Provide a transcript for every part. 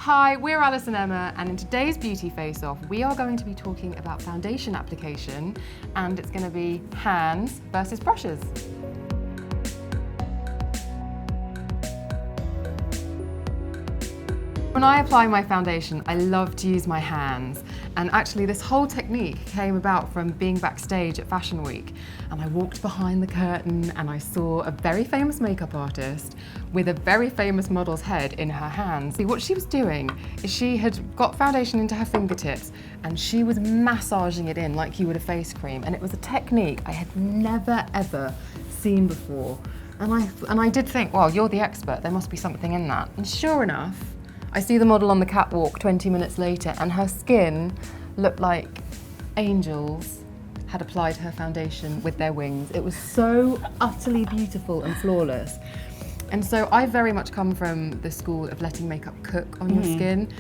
Hi, we're Alice and Emma, and in today's Beauty Face Off, we are going to be talking about foundation application, and it's going to be hands versus brushes. When I apply my foundation, I love to use my hands. And actually this whole technique came about from being backstage at Fashion Week. And I walked behind the curtain and I saw a very famous makeup artist with a very famous model's head in her hands. What she was doing is she had got foundation into her fingertips and she was massaging it in like you would a face cream. And it was a technique I had never ever seen before. And I did think, well, you're the expert, there must be something in that. And sure enough, I see the model on the catwalk 20 minutes later and her skin looked like angels had applied her foundation with their wings. It was so utterly beautiful and flawless. And so I very much come from the school of letting makeup cook on your skin.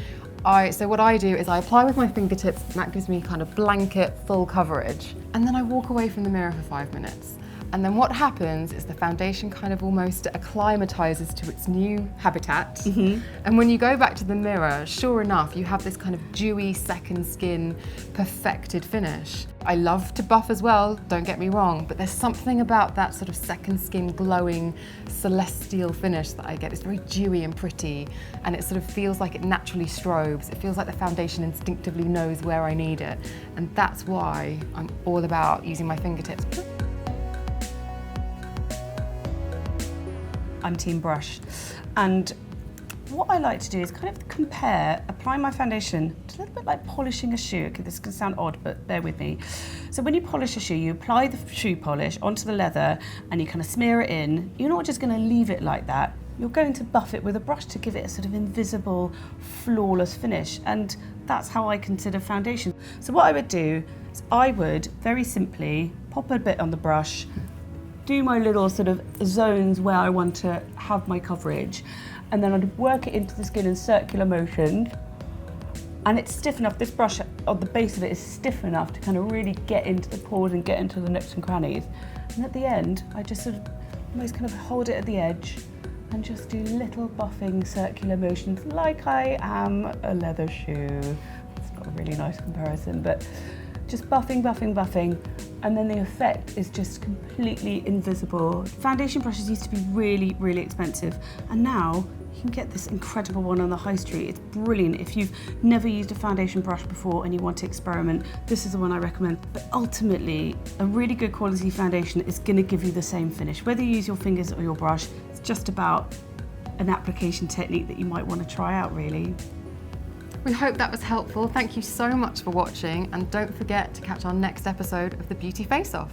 So what I do is I apply with my fingertips, and that gives me kind of blanket full coverage. And then I walk away from the mirror for 5 minutes. And then what happens is the foundation kind of almost acclimatizes to its new habitat. And when you go back to the mirror, sure enough, you have this kind of dewy second skin, perfected finish. I love to buff as well, don't get me wrong, but there's something about that sort of second skin glowing celestial finish that I get. It's very dewy and pretty, and it sort of feels like it naturally strobes. It feels like the foundation instinctively knows where I need it. And that's why I'm all about using my fingertips. I'm team brush, and what I like to do is kind of compare applying my foundation to a little bit like polishing a shoe. Okay, this can sound odd, but bear with me. So when you polish a shoe, you apply the shoe polish onto the leather and you kind of smear it in. You're not just going to leave it like that. You're going to buff it with a brush to give it a sort of invisible, flawless finish, and that's how I consider foundation. So what I would do is I would very simply pop a bit on the brush, do my little sort of zones where I want to have my coverage, and then I'd work it into the skin in circular motions. And it's stiff enough, this brush on the base of it is stiff enough to kind of really get into the pores and get into the nooks and crannies. And at the end, I just sort of almost kind of hold it at the edge and just do little buffing circular motions like I am a leather shoe. It's not a really nice comparison, but just buffing, buffing, buffing, and then the effect is just completely invisible. Foundation brushes used to be really, really expensive, and now you can get this incredible one on the high street. It's brilliant. If you've never used a foundation brush before and you want to experiment, this is the one I recommend. But ultimately, a really good quality foundation is going to give you the same finish. Whether you use your fingers or your brush, it's just about an application technique that you might want to try out, really. We hope that was helpful. Thank you so much for watching, and don't forget to catch our next episode of the Beauty Face Off.